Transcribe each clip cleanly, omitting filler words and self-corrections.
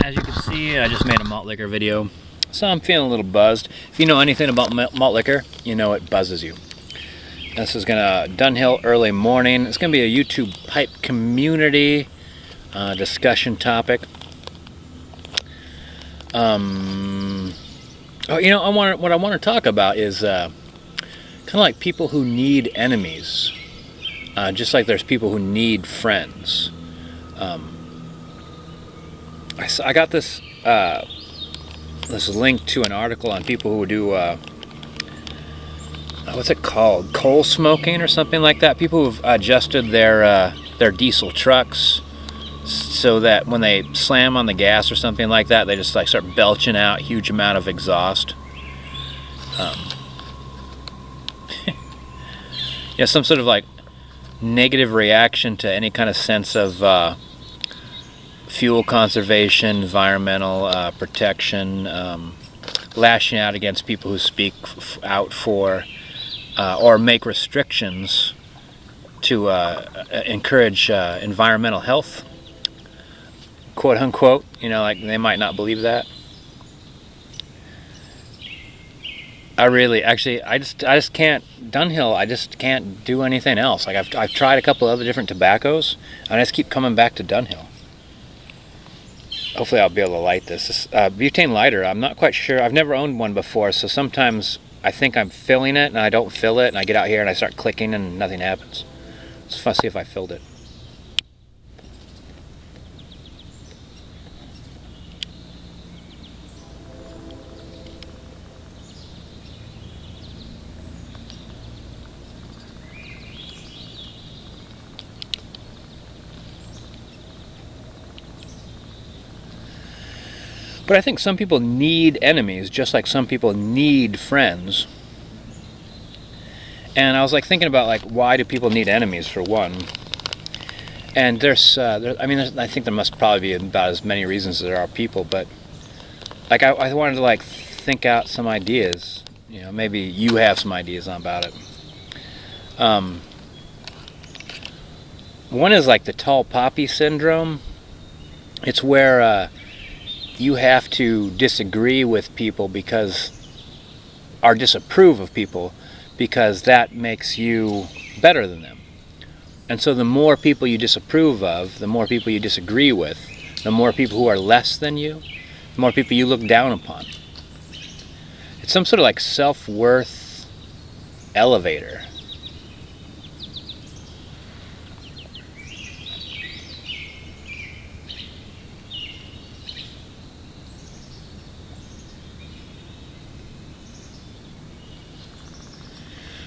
As you can see, I just made a malt liquor video, so I'm feeling a little buzzed. If you know anything about malt liquor, you know it buzzes you. This is gonna Dunhill early morning. It's gonna be a YouTube pipe community discussion topic. What I want to talk about is kind of like people who need enemies, just like there's people who need friends. I got this link to an article on people who do what's it called, coal smoking or something like that. People who've adjusted their diesel trucks so that when they slam on the gas or something like that, they just like start belching out a huge amount of exhaust. Yeah, some sort of like negative reaction to any kind of sense of fuel conservation, environmental protection, lashing out against people who speak out for or make restrictions to encourage environmental health, quote unquote. You know, like they might not believe that. I just can't, Dunhill, I just can't do anything else. Like I've tried a couple other different tobaccos, and I just keep coming back to Dunhill. Hopefully I'll be able to light this. This butane lighter, I'm not quite sure. I've never owned one before, so sometimes I think I'm filling it, and I don't fill it, and I get out here and I start clicking, and nothing happens. It's fun to see if I filled it. But I think some people need enemies, just like some people need friends. And I was like thinking about like, why do people need enemies for one? And I think there must probably be about as many reasons as there are people. But like I wanted to like think out some ideas. You know, maybe you have some ideas about it. One is like the tall poppy syndrome. It's where you have to disagree with people or disapprove of people because that makes you better than them. And so the more people you disapprove of, the more people you disagree with, the more people who are less than you, the more people you look down upon. It's some sort of like self-worth elevator.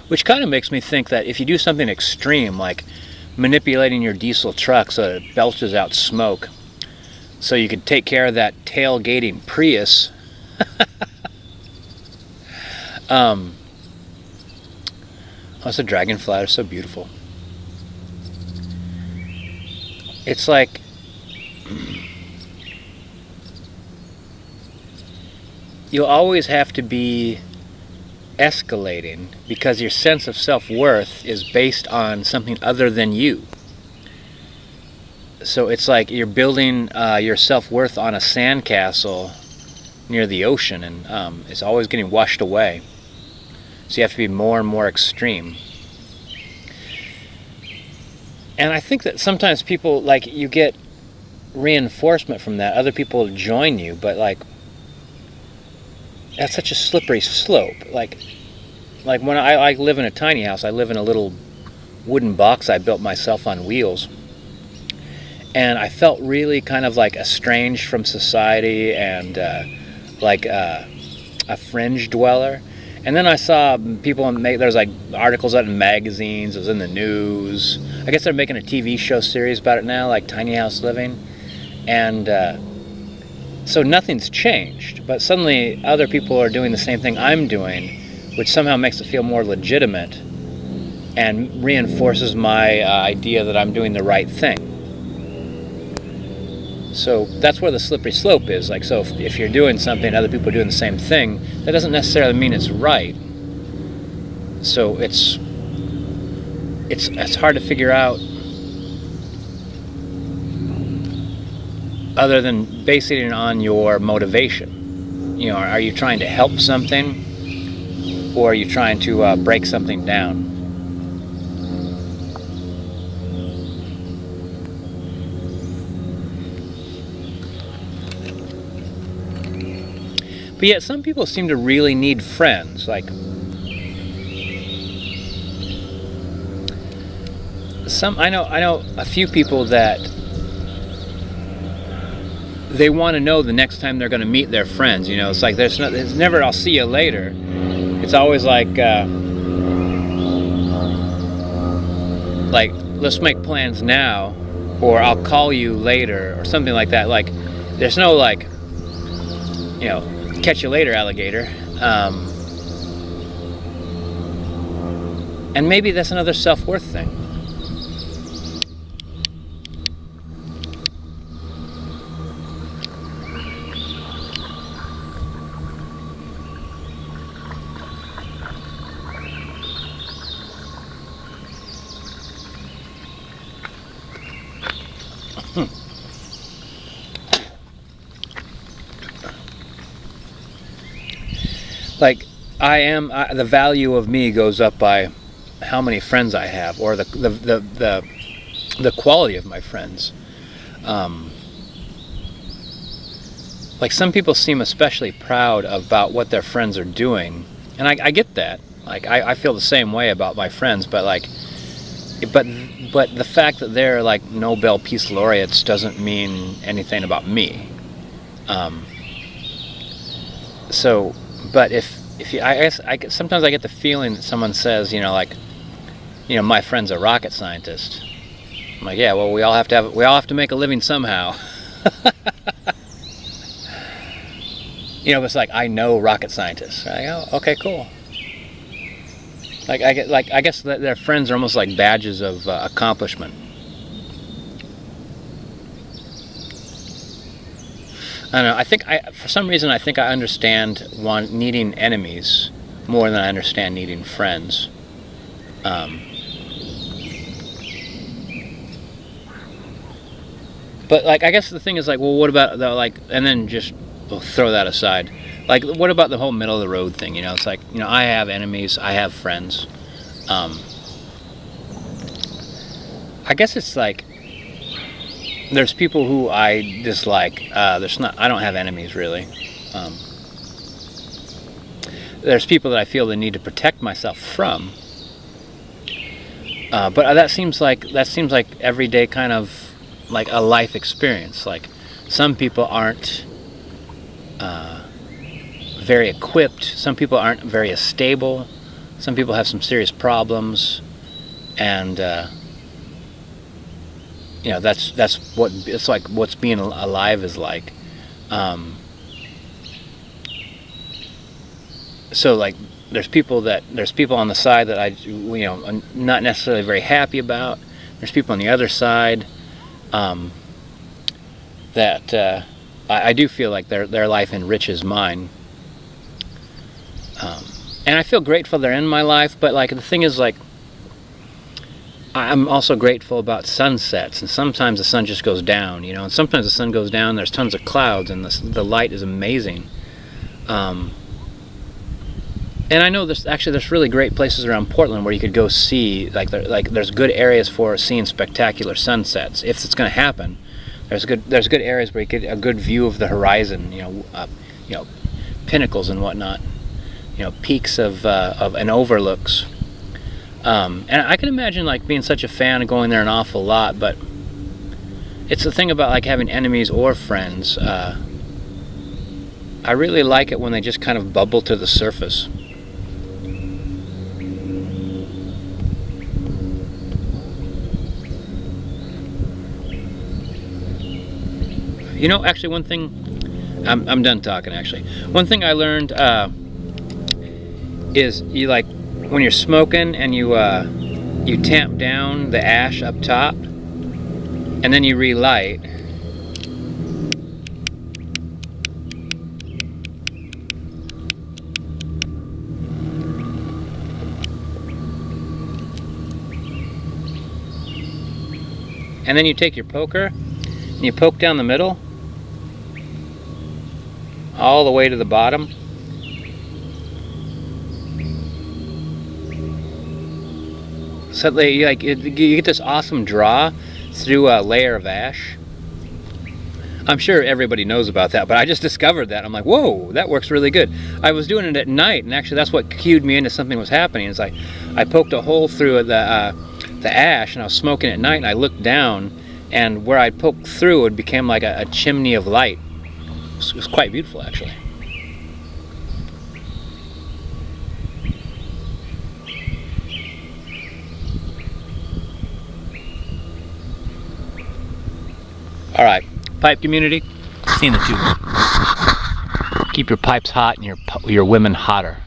Which kind of makes me think that if you do something extreme, like manipulating your diesel truck so that it belches out smoke, so you could take care of that tailgating Prius, oh, the dragonfly are so beautiful. It's like you'll always have to be escalating because your sense of self-worth is based on something other than you. So it's like you're building your self-worth on a sandcastle near the ocean, and it's always getting washed away. So you have to be more and more extreme. And I think that sometimes people, like, you get reinforcement from that. Other people join you, but like that's such a slippery slope. Like when I live in a tiny house, I live in a little wooden box I built myself on wheels. And I felt really kind of like estranged from society and like a fringe dweller. And then I saw people there's like articles out in magazines, it was in the news. I guess they're making a TV show series about it now, like Tiny House Living. And so nothing's changed, but suddenly other people are doing the same thing I'm doing, which somehow makes it feel more legitimate and reinforces my idea that I'm doing the right thing. So that's where the slippery slope is. Like, so if you're doing something, other people are doing the same thing, that doesn't necessarily mean it's right. So it's hard to figure out other than basing it on your motivation. You know, are you trying to help something, or are you trying to break something down? But yet some people seem to really need friends. Like I know a few people that they want to know the next time they're going to meet their friends. You know, it's like it's never I'll see you later. It's always like let's make plans now, or I'll call you later, or something like that. Like there's no like, you know, catch you later, alligator. And maybe that's another self-worth thing. Like the value of me goes up by how many friends I have, or the quality of my friends. Like some people seem especially proud about what their friends are doing, and I get that. Like I feel the same way about my friends, but the fact that they're like Nobel Peace Laureates doesn't mean anything about me. But if you, I guess sometimes I get the feeling that someone says, you know, like, you know, my friend's a rocket scientist. I'm like, yeah, well, we all have to make a living somehow. You know, it's like I know rocket scientists. I go, okay, cool. I guess that their friends are almost like badges of accomplishment. I don't know. For some reason, I think I understand needing enemies more than I understand needing friends. But like, I guess the thing is like, well, what about and then just we'll throw that aside. Like, what about the whole middle of the road thing? You know, it's like, you know, I have enemies, I have friends. I guess it's like, there's people who I dislike. I don't have enemies really. There's people that I feel the need to protect myself from. But that seems like everyday kind of like a life experience. Like some people aren't very equipped. Some people aren't very stable. Some people have some serious problems, and you know, that's what it's like. What's being alive is like. So like, there's people on the side that I'm not necessarily very happy about. There's people on the other side that I do feel like their life enriches mine. And I feel grateful they're in my life, but like the thing is, like, I'm also grateful about sunsets, and sometimes the sun just goes down, you know, and sometimes the sun goes down, there's tons of clouds, and the light is amazing. And I know there's really great places around Portland where you could go see, there's good areas for seeing spectacular sunsets, if it's going to happen. There's good areas where you get a good view of the horizon, you know, pinnacles and whatnot. You know, peaks of and overlooks, and I can imagine like being such a fan and going there an awful lot. But it's the thing about like having enemies or friends. I really like it when they just kind of bubble to the surface. You know, actually, one thing, I'm done talking. Actually, one thing I learned. Is you like when you're smoking and you tamp down the ash up top and then you relight. And then you take your poker and you poke down the middle all the way to the bottom. So you get this awesome draw through a layer of ash. I'm sure everybody knows about that, but I just discovered that. I'm like, whoa, that works really good. I was doing it at night, and actually that's what cued me into something was happening. It's like I poked a hole through the ash, and I was smoking at night, and I looked down, and where I poked through, it became like a chimney of light. It was quite beautiful, actually. All right, pipe community, seen the tubes. Keep your pipes hot and your women hotter.